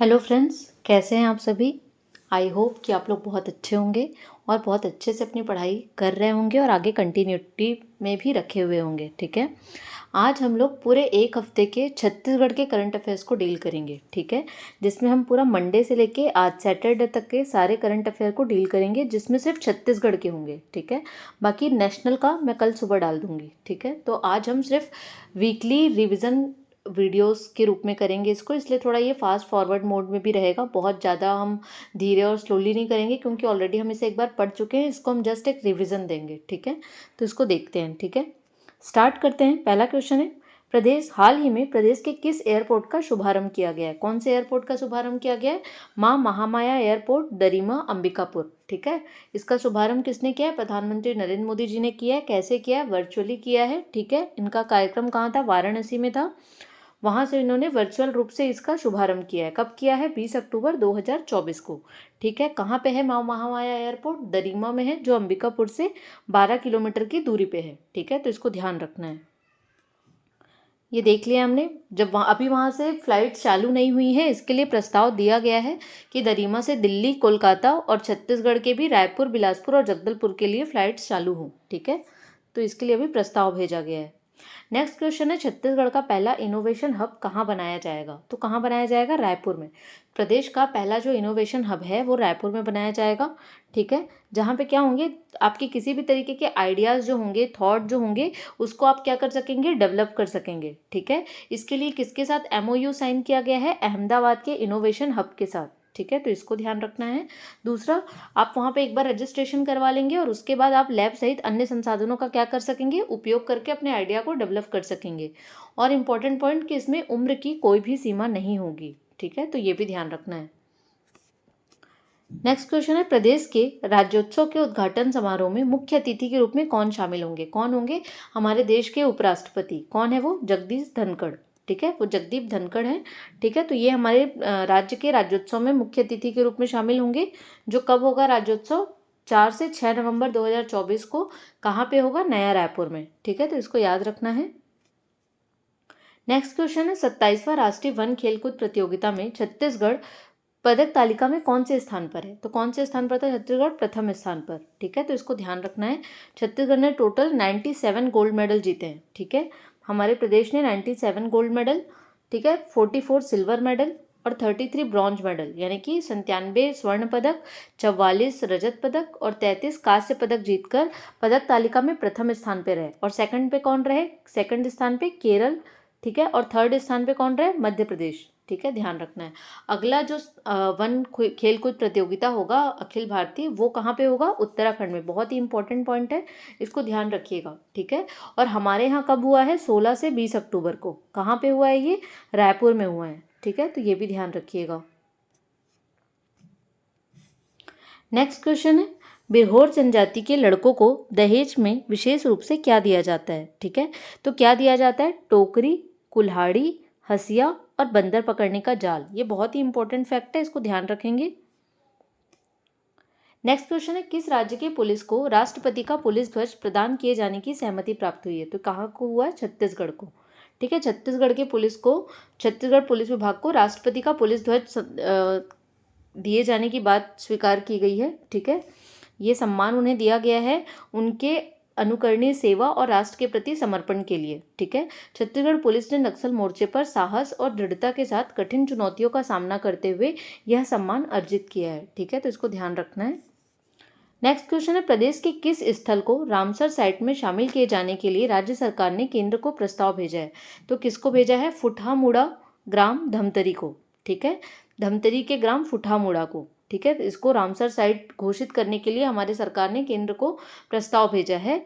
Hello friends, कैसे हैं आप सभी। आई होप कि आप लोग बहुत अच्छे होंगे और बहुत अच्छे से अपनी पढ़ाई कर रहे होंगे और आगे कंटिन्यूटी में भी रखे हुए होंगे। ठीक है, आज हम लोग पूरे एक हफ्ते के छत्तीसगढ़ के करंट अफेयर्स को डील करेंगे। ठीक है, जिसमें हम पूरा मंडे से लेके आज सैटरडे तक के सारे करंट अफेयर को डील करेंगे, जिसमें सिर्फ छत्तीसगढ़ के होंगे। ठीक है, बाकी नेशनल का मैं कल सुबह डाल दूंगी। ठीक है, तो आज हम सिर्फ वीकली रिविज़न वीडियोस के रूप में करेंगे इसको, इसलिए थोड़ा ये फास्ट फॉरवर्ड मोड में भी रहेगा। बहुत ज़्यादा हम धीरे और स्लोली नहीं करेंगे, क्योंकि ऑलरेडी हम इसे एक बार पढ़ चुके हैं। इसको हम जस्ट एक रिवीजन देंगे। ठीक है, तो इसको देखते हैं। ठीक है, स्टार्ट करते हैं। पहला क्वेश्चन है, हाल ही में प्रदेश के किस एयरपोर्ट का शुभारंभ किया गया है। कौन से एयरपोर्ट का शुभारंभ किया गया है? माँ महामाया एयरपोर्ट, दरिमा, अंबिकापुर। ठीक है, इसका शुभारंभ किसने किया है? प्रधानमंत्री नरेंद्र मोदी जी ने किया है। कैसे किया है? वर्चुअली किया है। ठीक है, इनका कार्यक्रम कहाँ था? वाराणसी में था। वहां से इन्होंने वर्चुअल रूप से इसका शुभारंभ किया है। कब किया है? 20 अक्टूबर 2024 को। ठीक है, कहाँ पे है माँ महामाया एयरपोर्ट? दरिमा में है, जो अंबिकापुर से 12 किलोमीटर की दूरी पे है। ठीक है, तो इसको ध्यान रखना है। ये देख लिया हमने। जब अभी वहाँ से फ्लाइट चालू नहीं हुई है, इसके लिए प्रस्ताव दिया गया है कि दरिमा से दिल्ली, कोलकाता और छत्तीसगढ़ के भी रायपुर, बिलासपुर और जगदलपुर के लिए फ्लाइट्स चालू हों। ठीक है, तो इसके लिए अभी प्रस्ताव भेजा गया है। नेक्स्ट क्वेश्चन है, छत्तीसगढ़ का पहला इनोवेशन हब कहाँ बनाया जाएगा? तो कहाँ बनाया जाएगा? रायपुर में। प्रदेश का पहला जो इनोवेशन हब है वो रायपुर में बनाया जाएगा। ठीक है, जहाँ पे क्या होंगे, आपके किसी भी तरीके के आइडियाज़ जो होंगे, थॉट जो होंगे, उसको आप क्या कर सकेंगे? डेवलप कर सकेंगे। ठीक है, इसके लिए किसके साथ एमओयू साइन किया गया है? अहमदाबाद के इनोवेशन हब के साथ। ठीक है, तो इसको ध्यान रखना है। दूसरा, आप वहाँ पे एक बार रजिस्ट्रेशन करवा लेंगे और उसके बाद आप लैब सहित अन्य संसाधनों का क्या कर सकेंगे? उपयोग करके अपने आइडिया को डेवलप कर सकेंगे। और इम्पॉर्टेंट पॉइंट कि इसमें उम्र की कोई भी सीमा नहीं होगी। ठीक है, तो ये भी ध्यान रखना है। नेक्स्ट क्वेश्चन है, प्रदेश के राज्योत्सव के उद्घाटन समारोह में मुख्य अतिथि के रूप में कौन शामिल होंगे? कौन होंगे? हमारे देश के उपराष्ट्रपति। कौन है वो? जगदीश धनखड़। ठीक है, वो जगदीप धनखड़ हैं। ठीक है, तो ये हमारे राज्य के राज्योत्सव में मुख्य अतिथि के रूप में शामिल होंगे। जो कब होगा राज्योत्सव? 4 से 6 नवंबर 2024 को। कहाँ पे होगा? नया रायपुर में। ठीक है, तो इसको याद रखना है। नेक्स्ट क्वेश्चन है, 27वां राष्ट्रीय वन खेलकूद प्रतियोगिता में छत्तीसगढ़ पदक तालिका में कौन से स्थान पर है? तो कौन से स्थान पर था छत्तीसगढ़? प्रथम स्थान पर। ठीक है, तो इसको ध्यान रखना है। छत्तीसगढ़ ने टोटल 97 गोल्ड मेडल जीते हैं। ठीक है, हमारे प्रदेश ने 97 गोल्ड मेडल, ठीक है, 44 सिल्वर मेडल और 33 ब्रॉन्ज मेडल, यानी कि 97 स्वर्ण पदक, 44 रजत पदक और 33 कांस्य पदक जीतकर पदक तालिका में प्रथम स्थान पर रहे। और सेकंड पे कौन रहे? सेकंड स्थान पे केरल। ठीक है, और थर्ड स्थान पे कौन रहे? मध्य प्रदेश। ठीक है, ध्यान रखना है। अगला जो वन खेलकूद प्रतियोगिता होगा अखिल भारतीय, वो कहाँ पे होगा? उत्तराखंड में। बहुत ही इंपॉर्टेंट पॉइंट है, इसको ध्यान रखिएगा। ठीक है, और हमारे यहाँ कब हुआ है? 16 से 20 अक्टूबर को। कहाँ पे हुआ है ये? रायपुर में हुआ है। ठीक है, तो ये भी ध्यान रखिएगा। नेक्स्ट क्वेश्चन है, बिरहोर जनजाति के लड़कों को दहेज में विशेष रूप से क्या दिया जाता है? ठीक है, तो क्या दिया जाता है? टोकरी, कुल्हाड़ी, हसिया और बंदर पकड़ने का जाल। ये बहुत ही इंपॉर्टेंट फैक्ट है, इसको ध्यान रखेंगे। नेक्स्ट क्वेश्चन है, किस राज्य की पुलिस को राष्ट्रपति का पुलिस ध्वज प्रदान किए जाने की सहमति प्राप्त हुई है? तो कहाँ को हुआ है? छत्तीसगढ़ को। ठीक है, छत्तीसगढ़ के पुलिस को, छत्तीसगढ़ पुलिस विभाग को राष्ट्रपति का पुलिस ध्वज दिए जाने की बात स्वीकार की गई है। ठीक है, ये सम्मान उन्हें दिया गया है उनके अनुकरणीय सेवा और राष्ट्र के प्रति समर्पण के लिए। ठीक है, छत्तीसगढ़ पुलिस ने नक्सल मोर्चे पर साहस और दृढ़ता के साथ कठिन चुनौतियों का सामना करते हुए यह सम्मान अर्जित किया है। ठीक है, तो इसको ध्यान रखना है। नेक्स्ट क्वेश्चन है, प्रदेश के किस स्थल को रामसर साइट में शामिल किए जाने के लिए राज्य सरकार ने केंद्र को प्रस्ताव भेजा है? तो किसको भेजा है? फुटहामुड़ा ग्राम धमतरी को। ठीक है, धमतरी के ग्राम फुटहामुड़ा को। ठीक है, तो इसको रामसर साइट घोषित करने के लिए हमारे सरकार ने केंद्र को प्रस्ताव भेजा है।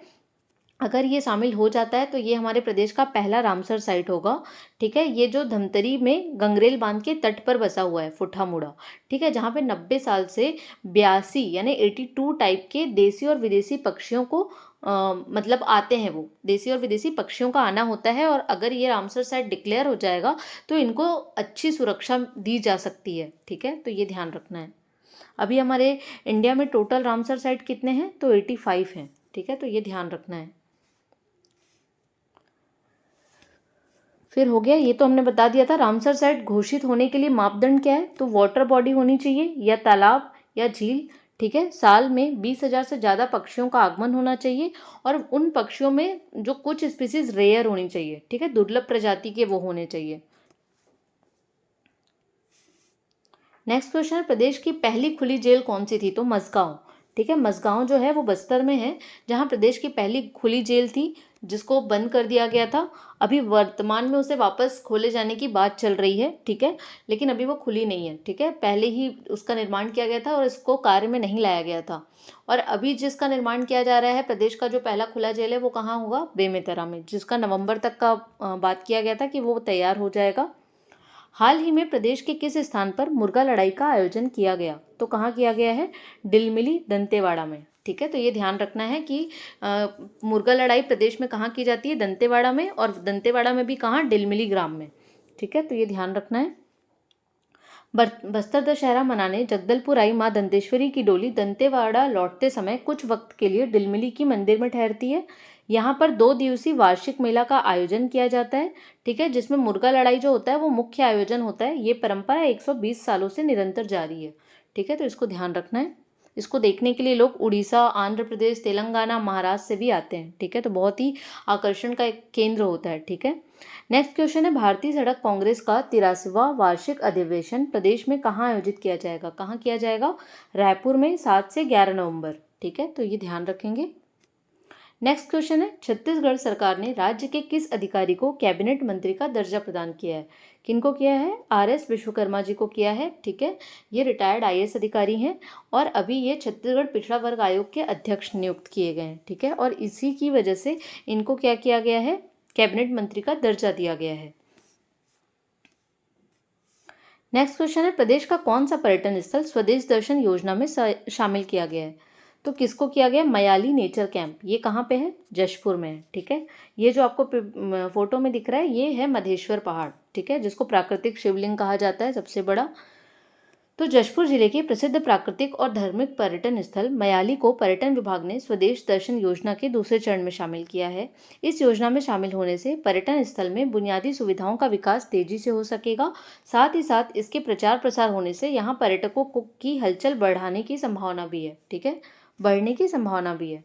अगर ये शामिल हो जाता है तो ये हमारे प्रदेश का पहला रामसर साइट होगा। ठीक है, ये जो धमतरी में गंगरेल बांध के तट पर बसा हुआ है फुटहामुड़ा। ठीक है, जहाँ पे 90 साल से 82 यानी 82 टाइप के देसी और विदेशी पक्षियों को मतलब आते हैं। वो देसी और विदेशी पक्षियों का आना होता है, और अगर ये रामसर साइट डिक्लेयर हो जाएगा तो इनको अच्छी सुरक्षा दी जा सकती है। ठीक है, तो ये ध्यान रखना है। अभी हमारे इंडिया में टोटल रामसर साइट कितने हैं? तो 85 हैं। ठीक है, तो ये ध्यान रखना है। फिर हो गया, ये तो हमने बता दिया था। रामसर साइट घोषित होने के लिए मापदंड क्या है? तो वाटर बॉडी होनी चाहिए या तालाब या झील, ठीक है। साल में 20,000 से ज़्यादा पक्षियों का आगमन होना चाहिए और उन पक्षियों में जो कुछ स्पीसीज रेयर होनी चाहिए, ठीक है, दुर्लभ प्रजाति के वो होने चाहिए। नेक्स्ट क्वेश्चन है, प्रदेश की पहली खुली जेल कौन सी थी? तो मझगांव, ठीक है। मझगांव जो है वो बस्तर में है, जहां प्रदेश की पहली खुली जेल थी, जिसको बंद कर दिया गया था। अभी वर्तमान में उसे वापस खोले जाने की बात चल रही है, ठीक है, लेकिन अभी वो खुली नहीं है, ठीक है। पहले ही उसका निर्माण किया गया था और इसको कार्य में नहीं लाया गया था। और अभी जिसका निर्माण किया जा रहा है, प्रदेश का जो पहला खुला जेल है, वो कहाँ होगा? बेमेतरा में, जिसका नवंबर तक का बात किया गया था कि वो तैयार हो जाएगा। हाल ही में प्रदेश के किस स्थान पर मुर्गा लड़ाई का आयोजन किया गया? तो कहाँ किया गया है? डिलमिली दंतेवाड़ा में, ठीक है। तो ये ध्यान रखना है कि मुर्गा लड़ाई प्रदेश में कहाँ की जाती है? दंतेवाड़ा में, और दंतेवाड़ा में भी कहाँ? डिलमिली ग्राम में, ठीक है। तो ये ध्यान रखना है। बस्तर दशहरा मनाने जगदलपुर आई मां दंतेश्वरी की डोली दंतेवाड़ा लौटते समय कुछ वक्त के लिए डिलमिली की मंदिर में ठहरती है। यहाँ पर 2 दिवसीय वार्षिक मेला का आयोजन किया जाता है, ठीक है, जिसमें मुर्गा लड़ाई जो होता है वो मुख्य आयोजन होता है। ये परंपरा 120 सालों से निरंतर जारी है, ठीक है। तो इसको ध्यान रखना है। इसको देखने के लिए लोग उड़ीसा, आंध्र प्रदेश, तेलंगाना, महाराष्ट्र से भी आते हैं, ठीक है। तो बहुत ही आकर्षण का एक केंद्र होता है, ठीक है। नेक्स्ट क्वेश्चन है, भारतीय सड़क कांग्रेस का 83वां वार्षिक अधिवेशन प्रदेश में कहाँ आयोजित किया जाएगा? कहाँ किया जाएगा? रायपुर में 7 से 11 नवंबर, ठीक है। तो ये ध्यान रखेंगे। नेक्स्ट क्वेश्चन है, छत्तीसगढ़ सरकार ने राज्य के किस अधिकारी को कैबिनेट मंत्री का दर्जा प्रदान किया है? किनको किया है? RS विश्वकर्मा जी को किया है, ठीक है। ये रिटायर्ड IAS अधिकारी हैं और अभी ये छत्तीसगढ़ पिछड़ा वर्ग आयोग के अध्यक्ष नियुक्त किए गए हैं, ठीक है। और इसी की वजह से इनको क्या किया गया है? कैबिनेट मंत्री का दर्जा दिया गया है। नेक्स्ट क्वेश्चन है, प्रदेश का कौन सा पर्यटन स्थल स्वदेश दर्शन योजना में शामिल किया गया है? तो किसको किया गया? Mayali nature camp. ये कहाँ पे है? जशपुर में है, ठीक है। ये जो आपको फोटो में दिख रहा है, ये है मधेश्वर पहाड़, ठीक है, जिसको प्राकृतिक शिवलिंग कहा जाता है, सबसे बड़ा। तो जशपुर जिले के प्रसिद्ध प्राकृतिक और धार्मिक पर्यटन स्थल मयाली को पर्यटन विभाग ने स्वदेश दर्शन योजना के दूसरे चरण में शामिल किया है। इस योजना में शामिल होने से पर्यटन स्थल में बुनियादी सुविधाओं का विकास तेजी से हो सकेगा। साथ ही साथ इसके प्रचार प्रसार होने से यहाँ पर्यटकों की हलचल बढ़ाने की संभावना भी है, ठीक है, बढ़ने की संभावना भी है।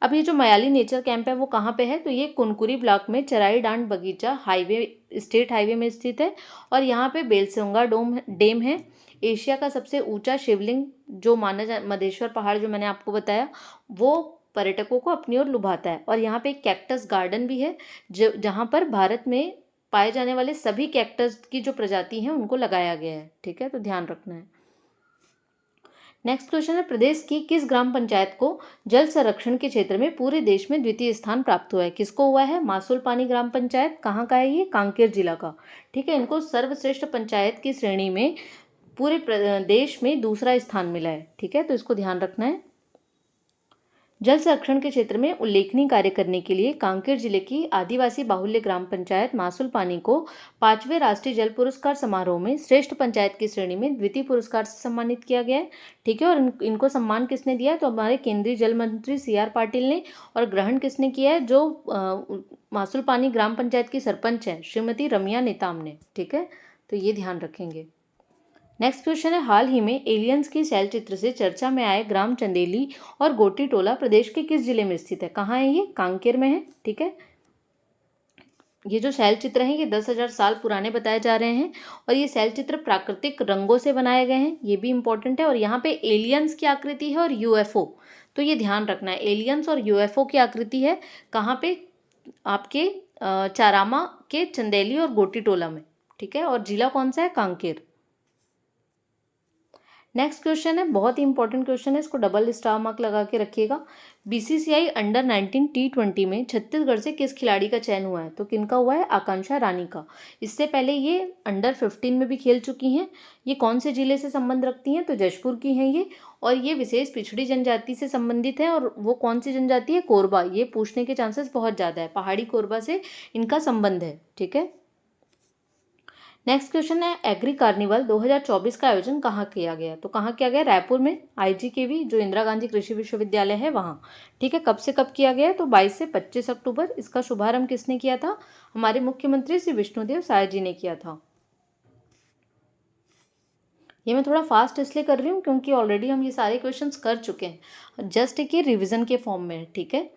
अब ये जो मयाली नेचर कैंप है वो कहाँ पे है? तो ये कुनकुरी ब्लॉक में चराई डांड बगीचा हाईवे, स्टेट हाईवे में स्थित है। और यहाँ पे बेलसोंगा डैम है। एशिया का सबसे ऊंचा शिवलिंग जो मधेश्वर पहाड़ जो मैंने आपको बताया, वो पर्यटकों को अपनी ओर लुभाता है। और यहाँ पे एक कैक्टस गार्डन भी है, जो जहाँ पर भारत में पाए जाने वाले सभी कैक्टस की जो प्रजाति हैं उनको लगाया गया है, ठीक है। तो ध्यान रखना है। नेक्स्ट क्वेश्चन है, प्रदेश की किस ग्राम पंचायत को जल संरक्षण के क्षेत्र में पूरे देश में द्वितीय स्थान प्राप्त हुआ है? किसको हुआ है? मासुल पानी ग्राम पंचायत। कहाँ का है ये? कांकेर जिला का, ठीक है। इनको सर्वश्रेष्ठ पंचायत की श्रेणी में पूरे देश में दूसरा स्थान मिला है, ठीक है। तो इसको ध्यान रखना है। जल संरक्षण के क्षेत्र में उल्लेखनीय कार्य करने के लिए कांकेर जिले की आदिवासी बाहुल्य ग्राम पंचायत मासुल पानी को 5वें राष्ट्रीय जल पुरस्कार समारोह में श्रेष्ठ पंचायत की श्रेणी में द्वितीय पुरस्कार से सम्मानित किया गया है, ठीक है। और इनको सम्मान किसने दिया है? तो हमारे केंद्रीय जल मंत्री CR पाटिल ने। और ग्रहण किसने किया है? जो मासुल पानी ग्राम पंचायत की सरपंच है श्रीमती रमिया नेताम ने, ठीक है। तो ये ध्यान रखेंगे। नेक्स्ट क्वेश्चन है, हाल ही में एलियंस की शैल चित्र से चर्चा में आए ग्राम चंदेली और गोटी टोला प्रदेश के किस जिले में स्थित है? कहाँ है ये? कांकेर में है, ठीक है। ये जो शैल चित्र हैं ये 10,000 साल पुराने बताए जा रहे हैं और ये शैल चित्र प्राकृतिक रंगों से बनाए गए हैं, ये भी इंपॉर्टेंट है। और यहाँ पे एलियंस की आकृति है और UFO, तो ये ध्यान रखना है, एलियंस और UFO की आकृति है। कहाँ पे? आपके चारामा के चंदेली और गोटी टोला में, ठीक है। और जिला कौन सा है? कांकेर। नेक्स्ट क्वेश्चन है, बहुत ही इंपॉर्टेंट क्वेश्चन है, इसको डबल स्टार मार्क लगा के रखिएगा। BCCI अंडर 19 T20 में छत्तीसगढ़ से किस खिलाड़ी का चयन हुआ है? तो किनका हुआ है? आकांक्षा रानी का। इससे पहले ये अंडर 15 में भी खेल चुकी हैं। ये कौन से जिले से संबंध रखती हैं? तो जशपुर की हैं ये। और ये विशेष पिछड़ी जनजाति से संबंधित है। और वो कौन सी जनजाति है? कोरबा। ये पूछने के चांसेस बहुत ज़्यादा है, पहाड़ी कोरबा से इनका संबंध है, ठीक है। नेक्स्ट क्वेश्चन है एग्री कार्निवल 2024 का आयोजन कहाँ किया गया? तो कहाँ किया गया? रायपुर में, IGKV जो इंदिरा गांधी कृषि विश्वविद्यालय है वहाँ। ठीक है, कब से कब किया गया? तो 22 से 25 अक्टूबर। इसका शुभारंभ किसने किया था? हमारे मुख्यमंत्री श्री विष्णुदेव साय जी ने किया था। ये मैं थोड़ा फास्ट इसलिए कर रही हूँ क्योंकि ऑलरेडी हम ये सारे क्वेश्चंस कर चुके हैं, जस्ट एक ये रिविजन के फॉर्म में है। ठीक है,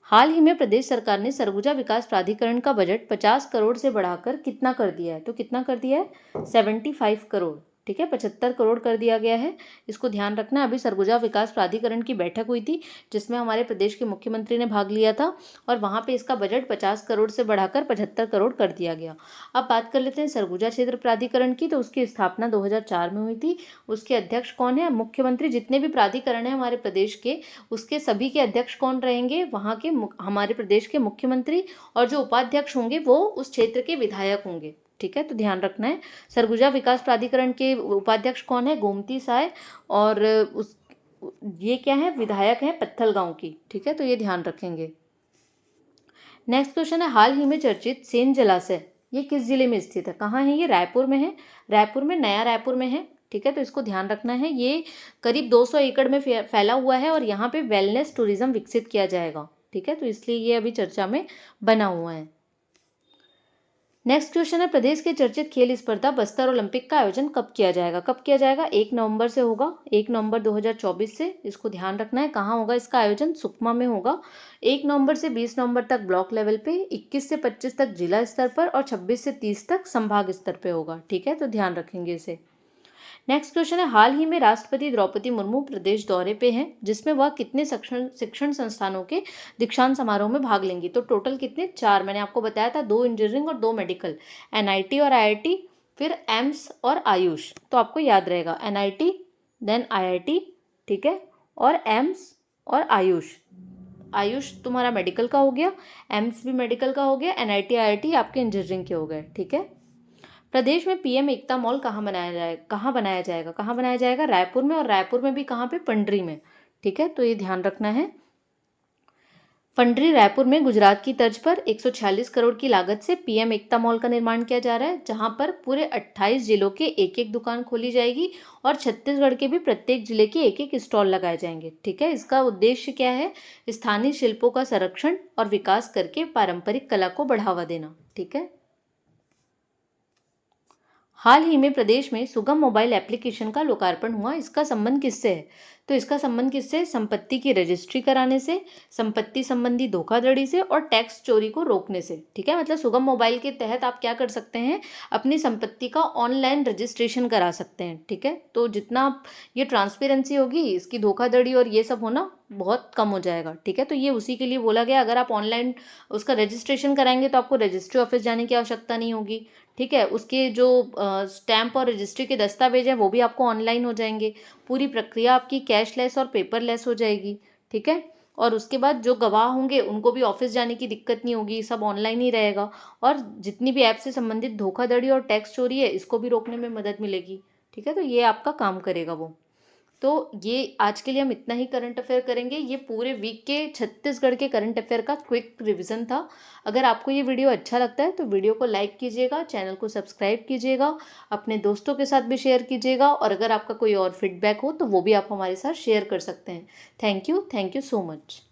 हाल ही में प्रदेश सरकार ने सरगुजा विकास प्राधिकरण का बजट 50 करोड़ से बढ़ाकर कितना कर दिया है? तो कितना कर दिया है? 75 करोड़। ठीक है, 75 करोड़ कर दिया गया है। इसको ध्यान रखना है। अभी सरगुजा विकास प्राधिकरण की बैठक हुई थी जिसमें हमारे प्रदेश के मुख्यमंत्री ने भाग लिया था और वहाँ पे इसका बजट 50 करोड़ से बढ़ाकर 75 करोड़ कर दिया गया। अब बात कर लेते हैं सरगुजा क्षेत्र प्राधिकरण की। तो उसकी स्थापना 2004 में हुई थी। उसके अध्यक्ष कौन है? मुख्यमंत्री। जितने भी प्राधिकरण है हमारे प्रदेश के, उसके सभी के अध्यक्ष कौन रहेंगे? वहाँ के हमारे प्रदेश के मुख्यमंत्री, और जो उपाध्यक्ष होंगे वो उस क्षेत्र के विधायक होंगे। ठीक है, तो ध्यान रखना है। सरगुजा विकास प्राधिकरण के उपाध्यक्ष कौन है? गोमती साय। और उस ये क्या है? विधायक है पत्थल गांव की। ठीक है, तो ये ध्यान रखेंगे। नेक्स्ट क्वेश्चन है हाल ही में चर्चित सेन जलाशय ये किस जिले में स्थित है? कहाँ है ये? रायपुर में है। रायपुर में, नया रायपुर में है। ठीक है, तो इसको ध्यान रखना है। ये करीब 200 एकड़ में फैला हुआ है और यहाँ पे वेलनेस टूरिज्म विकसित किया जाएगा। ठीक है, तो इसलिए ये अभी चर्चा में बना हुआ है। नेक्स्ट क्वेश्चन है प्रदेश के चर्चित खेल स्पर्धा बस्तर ओलंपिक का आयोजन कब किया जाएगा? कब किया जाएगा? 1 नवंबर से होगा, 1 नवंबर 2024 से। इसको ध्यान रखना है। कहाँ होगा इसका आयोजन? सुकमा में होगा। 1 नवंबर से 20 नवंबर तक ब्लॉक लेवल पे, 21 से 25 तक जिला स्तर पर और 26 से 30 तक संभाग स्तर पे होगा। ठीक है, तो ध्यान रखेंगे इसे। नेक्स्ट क्वेश्चन है हाल ही में राष्ट्रपति द्रौपदी मुर्मू प्रदेश दौरे पे हैं जिसमें वह कितने शिक्षण संस्थानों के दीक्षांत समारोह में भाग लेंगी? तो टोटल कितने? 4। मैंने आपको बताया था, 2 इंजीनियरिंग और 2 मेडिकल, NIT और IIT, फिर एम्स और आयुष। तो आपको याद रहेगा NIT देन IIT, ठीक है, और एम्स और आयुष। आयुष तुम्हारा मेडिकल का हो गया, एम्स भी मेडिकल का हो गया, NIT IIT आपके इंजीनियरिंग के हो गए। ठीक है, प्रदेश में PM एकता मॉल कहाँ बनाया जाएगा? कहाँ बनाया जाएगा? कहाँ बनाया जाएगा? रायपुर में, और रायपुर में भी कहाँ पे? पंडरी में। ठीक है, तो ये ध्यान रखना है। पंडरी रायपुर में गुजरात की तर्ज पर 146 करोड़ की लागत से PM एकता मॉल का निर्माण किया जा रहा है जहां पर पूरे 28 जिलों के एक एक दुकान खोली जाएगी और छत्तीसगढ़ के भी प्रत्येक जिले के एक एक स्टॉल लगाए जाएंगे। ठीक है, इसका उद्देश्य क्या है? स्थानीय शिल्पों का संरक्षण और विकास करके पारंपरिक कला को बढ़ावा देना। ठीक है, हाल ही में प्रदेश में सुगम मोबाइल एप्लीकेशन का लोकार्पण हुआ। इसका संबंध किससे है? तो इसका संबंध किससे? संपत्ति की रजिस्ट्री कराने से, संपत्ति संबंधी धोखाधड़ी से और टैक्स चोरी को रोकने से। ठीक है, मतलब सुगम मोबाइल के तहत आप क्या कर सकते हैं? अपनी संपत्ति का ऑनलाइन रजिस्ट्रेशन करा सकते हैं। ठीक है, तो जितना ये ट्रांसपेरेंसी होगी, इसकी धोखाधड़ी और ये सब होना बहुत कम हो जाएगा। ठीक है, तो ये उसी के लिए बोला गया। अगर आप ऑनलाइन उसका रजिस्ट्रेशन कराएंगे तो आपको रजिस्ट्री ऑफिस जाने की आवश्यकता नहीं होगी। ठीक है, उसके जो स्टैंप और रजिस्ट्री के दस्तावेज हैं वो भी आपको ऑनलाइन हो जाएंगे। पूरी प्रक्रिया आपकी कैशलेस और पेपरलेस हो जाएगी। ठीक है, और उसके बाद जो गवाह होंगे उनको भी ऑफिस जाने की दिक्कत नहीं होगी, सब ऑनलाइन ही रहेगा। और जितनी भी ऐप से संबंधित धोखाधड़ी और टैक्स चोरी है इसको भी रोकने में मदद मिलेगी। ठीक है, तो ये आपका काम करेगा वो। तो ये आज के लिए हम इतना ही करंट अफेयर करेंगे। ये पूरे वीक के छत्तीसगढ़ के करंट अफेयर का क्विक रिवीजन था। अगर आपको ये वीडियो अच्छा लगता है तो वीडियो को लाइक कीजिएगा, चैनल को सब्सक्राइब कीजिएगा, अपने दोस्तों के साथ भी शेयर कीजिएगा और अगर आपका कोई और फीडबैक हो तो वो भी आप हमारे साथ शेयर कर सकते हैं। Thank you so much.